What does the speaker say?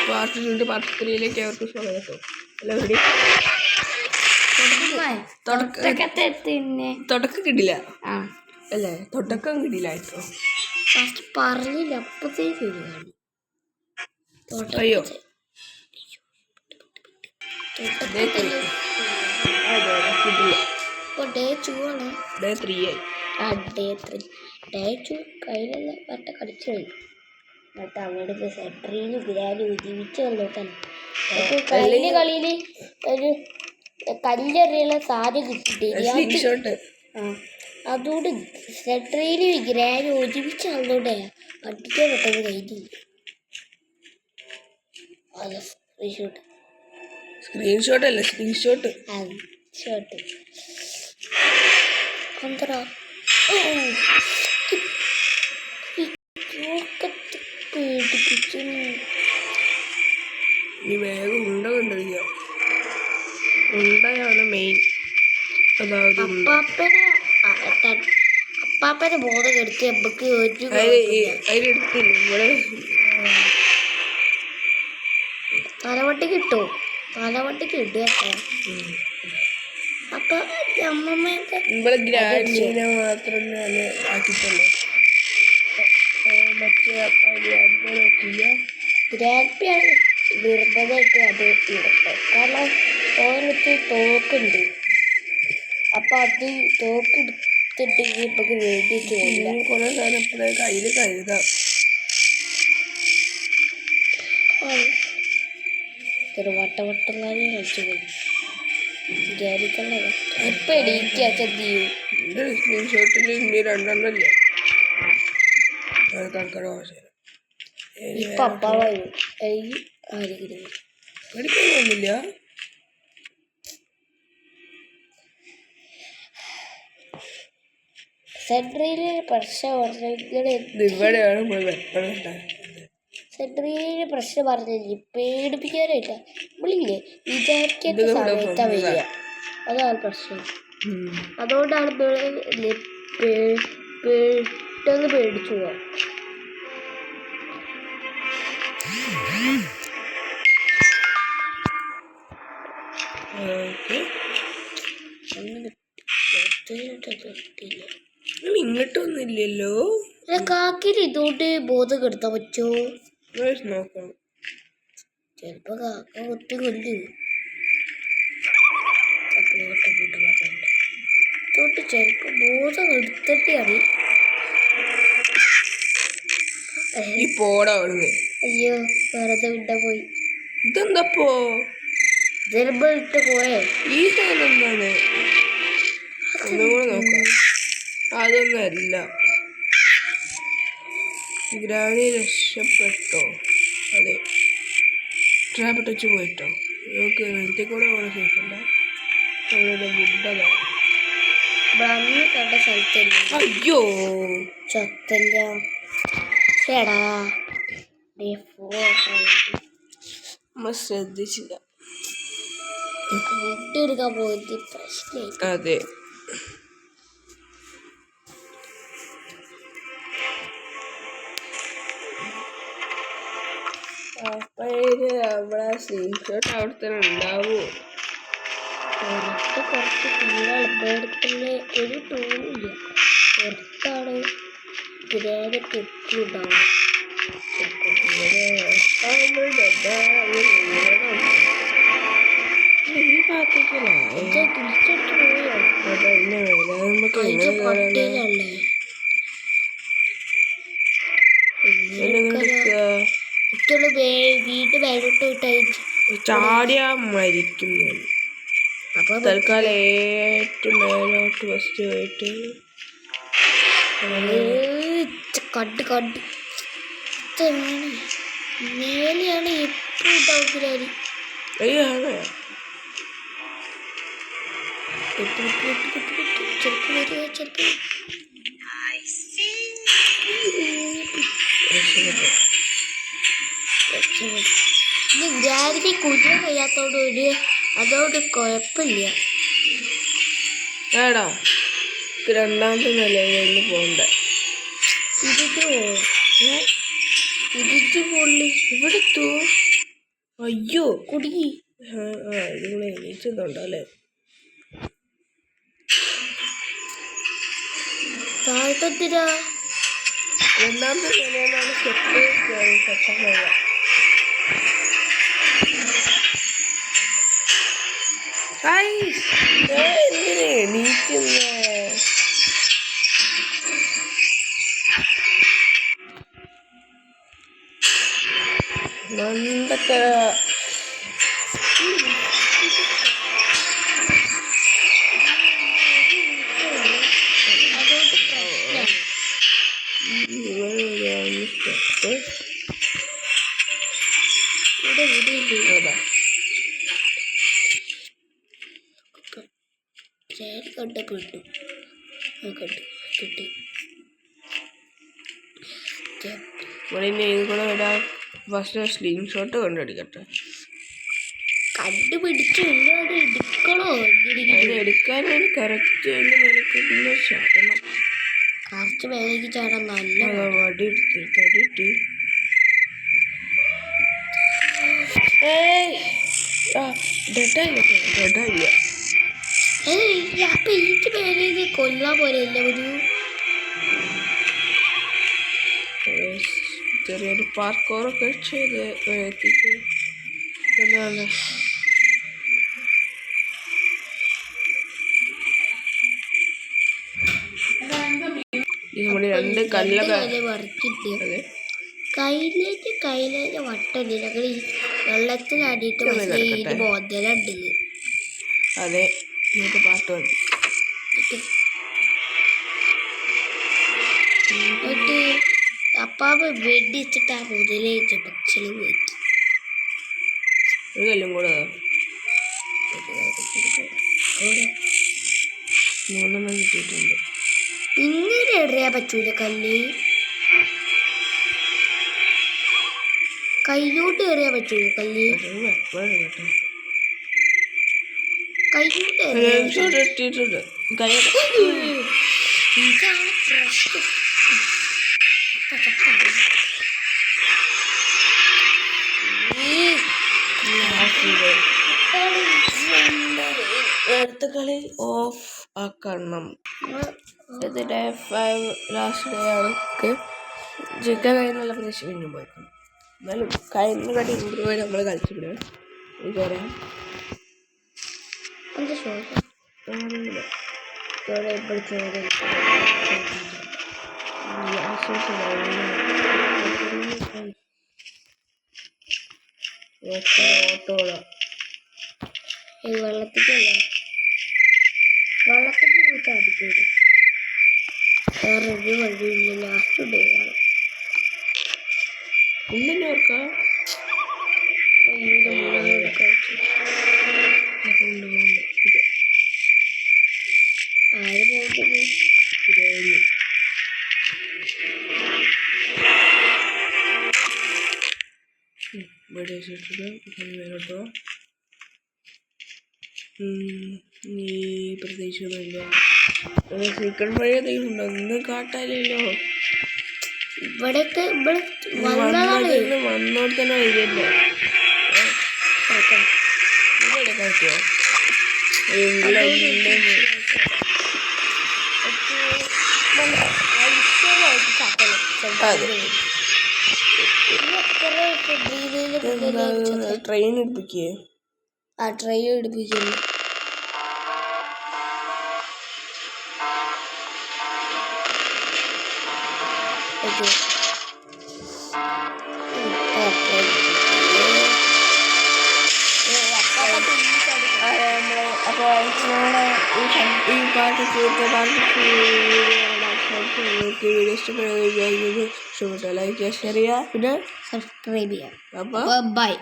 Part 2 part 3യിലേക്ക് അവർക്ക് സ്വാഗതം. എല്ലാവരുടെയും തുടക്കം കിട്ടില്ല അല്ലേ? തുടക്കം കിട്ടില്ലാട്ടോ. പറഞ്ഞില്ല അപ്പത്തേക്ക് അയ്യോ കയ്യിലെല്ലാം പറ്റ കടിച്ചു കഴിഞ്ഞു. എന്നിട്ട് അവിടെ സെൻട്രിയിൽ ഗ്രാൻഡ് ജീവിച്ചു വന്നോട്ടാണ്. കഴിഞ്ഞ കളിയിൽ ഒരു കല്ലെറിയുള്ള സാധ്യത കിട്ടിയിട്ട് അതുകൊണ്ട് സെൻട്രിയിൽ ഗ്രാൻഡ് ഒരുമിച്ച് വന്നോണ്ടേ അടിക്കാൻ പെട്ടെന്ന് കഴിഞ്ഞില്ല. സ്ക്രീൻഷോട്ട് അല്ല സ്ക്രീൻഷോട്ട് എന്തടാ പേടിപ്പിച്ചു. ഈ വേഗം ഉണ്ട കണ്ടിരിക്കുക. ഉണ്ടയാണ് മെയിൻ. അതായത് അപ്പാപ്പനെ ബോധം കെടുത്തി നമുക്ക് അതിലെടുത്തില്ല ഇവിടെ തലവട്ടിക്ക് കിട്ടുമോ? തലവട്ടിക്ക് കിട്ടുക. അപ്പൊ അമ്മമ്മയൊക്കെ ഇവിടെ ഗ്രാൻഡിനെ മാത്രം ആക്കിട്ടല്ലോ. മറ്റേ നോക്കില്ല. ഗ്രാൻഡിയാണ് നിർബന്ധമായിട്ട് അത് ഇടട്ടെ. കാരണം ഓരോരുത്തി തോക്കുണ്ട്. അപ്പൊ അത് തോക്കെടുത്തിട്ടുണ്ടെങ്കിൽ നമുക്ക് വേണ്ടിയിട്ട് തോന്നില്ല. കുറെ സാധനം ഇപ്പോഴേ കയ്യിൽ കരുതാം. വട്ടവട്ടല്ലാതെ കളിച്ചു പോയി വിചാരിക്കണ്ടത്. ഇപ്പൊ എണീക്കാ ചെന്തിയു സ്ക്രീൻഷോട്ടിൽ ഇന്ത്യ രണ്ടെണ്ണല്ലേ ഇപ്പൊ അപ്പാവായി ആരെങ്കിലും പഠിക്കാനൊന്നുമില്ല. സെൻട്രയില് പ്രശ്നം സെൻട്രയില് പ്രശ്നം പറഞ്ഞില്ലേ പേടിപ്പിക്കാനായിട്ട. നമ്മളില്ലേ വിചാരിക്കാത്ത സമയത്താ വരിക. അതാണ് പ്രശ്നം. അതുകൊണ്ടാണ് പെട്ടെന്ന് പേടിച്ചു പോവാം. ഇങ്ങോട്ടൊന്നുമില്ലല്ലോ. കാക്കിന് ഇതുകൊണ്ട് ബോധം കെടുത്താൻ പറ്റുമോ നോക്കണം. ചിലപ്പോ കാക്ക കുത്തി കൊല്ലു. ഇതുകൊണ്ട് ചിലപ്പോ ബോധം എടുത്തിട്ടാണ്. അയ്യോ വെറുതെ വിട്ട പോയി. ഇതെന്തപ്പോ ചിലപ്പോ ഇട്ട് പോയേ. ഈ സാധനം എന്താണ്? ഒന്നുകൂടെ നോക്കാം. അതൊന്നും അല്ല. ഗ്രാനി രക്ഷപ്പെട്ടോ? അതെ, ട്രാപ്പിട്ട് വെച്ച് പോയിട്ടോ. നമുക്ക് നെലത്തിൽ കൂടെ പോലെ കേൾക്കണ്ട. അവരുടെ ഗുഡതാണ്. കണ്ട സ്ഥലത്തല്ലേ. അയ്യോ ചത്തല്ല ചേടാ. ശ്രദ്ധിച്ചില്ല. ഫുഡ് എടുക്കാൻ പോയിട്ട് പ്രശ്നമായി. അതെ, അവിടെ സ്ക്രീൻഷോട്ട് അവിടെ തന്നെ ഉണ്ടാവോ? കുറച്ച് ടൂളെടുക്കുന്ന ഒരു ടൂളില്ല. പുറത്താണ് ഗ്രാനൊക്കെ എപ്പോഴും ഉണ്ടാവും. വീട് മേലോട്ട് വിട്ടയച്ചു ചാടിയാ മരിക്കും. അപ്പൊ തൽക്കാലം ഏറ്റവും മേലോട്ട് ഫസ്റ്റ് പോയിട്ട് കണ്ട് മേലെയാണ് എപ്പോഴും ഉണ്ടാവുകയാണ്. അയ്യോ ചെറുപ്പം വരിക ചെറുപ്പം. ഇനി ഗ്രാനിക്ക് കുതിര കഴിയാത്തോണ്ട് അതോട് കുഴപ്പമില്ല. ഏടാ രണ്ടാമത്തെ നിലയിൽ പോകണ്ട. ഇതിട്ട് ഇടിച്ചു പൊള്ളി ഇവിടെ എത്തോ? അയ്യോ കുടുങ്ങി. നിങ്ങൾ എണീച്ചതുണ്ടല്ലേ? താഴ്ത്തത്തിരാ രണ്ടാമത്തെ നിലയിലാണ് സ്റ്റെപ്പ് കയറി. എന്തിനാ എണീക്കുന്നേ? മണ്ടത്തര. അതൊരു പ്രശ്നമാണ്. സ്റ്റെപ്പ് ഇവിടെ ഇവിടെയില്ലേ അതാ കണ്ട കിട്ടും. കണ്ടു കിട്ടി. ഇവിടെ ഇനി ഇത് കൂടെ ഇടാം. ഫസ്റ്റ് സ്ക്രീൻഷോട്ട് കണ്ടെടുക്കട്ടെ. കണ്ടുപിടിച്ചു ഇല്ലാതെ എടുക്കണോ? അത് എടുക്കാനാണ് കറക്റ്റ് നിലക്കുന്ന ചാടണം. കുറച്ച് മേലേക്ക് ചാടാൻ നല്ല വടി എടുത്ത് തടിയിട്ട് ഡെഡായില്ല. അപ്പൊ എനിക്ക് മേലേക്ക് കൊല്ലാൻ പോലെയല്ല ഒരു ചെറിയൊരു പാർക്കോറൊക്കെ ചെയ്ത് എത്തിച്ച് എന്താണ് നമ്മുടെ രണ്ട് കല്ലൊക്കെ വർക്കിട്ട് കയ്യിലേക്ക് വട്ടല്ലേ ഞങ്ങൾ ഈ വെള്ളത്തിലാടിയിട്ട് ഇത് ബോധലുണ്ടല്ലേ. അതെ നമുക്ക് പാട്ട് മതി. എന്നിട്ട് അപ്പാപ്പ വെടിച്ചിട്ട് ആ മുതലേക്ക് ഭക്ഷണം വെച്ചു. ഒരു കല്ലും കൂടെ മൂന്നെണ്ണം കിട്ടിയിട്ടുണ്ട്. ഇങ്ങനെ എറിയാൻ പറ്റൂല കല്ല്. കൈയോട്ട് എറിയാൻ പറ്റുമോ കല്ല്? കൈയോട്ട് ഇട്ടിട്ടുണ്ട്. ഇതാണ് പ്രശ്നം. അടുത്ത കളി ഓഫ് ആക്കണം. ഇതിൻ്റെ 5 ലാസ്റ്റ് ഡേ ആണ്. ചിക്കൻ കഴിയുന്നുള്ള പ്രതീക്ഷ പിന്നെ പോയിക്കണം. എന്നാലും കഴിഞ്ഞ കളി ഇമ്പ്രൂവ് ആയി നമ്മൾ കളിച്ചിവിടെ എനിക്കറിയാം. ഓട്ടോളാ വെള്ളത്തിക്കല്ല വെള്ളത്തിൽ പോയിട്ട് അടിക്കൂല. വേറെ ഒരു വഴിയില്ല. ലാസ്റ്റ് ഡേ ആണ്. ഉണ്ടെന്നെ ഓർക്കാം. ആര് പോകുന്നത്? കേട്ടോ. നീ പ്രതീക്ഷയൊന്നുമില്ല. സീക്രട്ട് വഴി എന്തെങ്കിലും ഉണ്ടോ? ഒന്നും കാട്ടാലല്ലോ. ഇവിടേക്ക് വന്നോട് തന്നെ വരികയല്ലേ. ഇവിടെ കാട്ടിയോ? ട്രെയിൻ എടുപ്പിക്കേ? ആ ട്രെയിൻ എടുപ്പിക്കുന്നു. ഓക്കെ അപ്പോൾ ഈ പാട്ട് വീഡിയോ ഇഷ്ടപ്പെടുന്നത് ലൈക്ക് ചെയ്യുക, ഷെയർ ചെയ്യുക, പിന്നെ സബ്സ്ക്രൈബ് ചെയ്യാം. അപ്പോൾ ബൈ.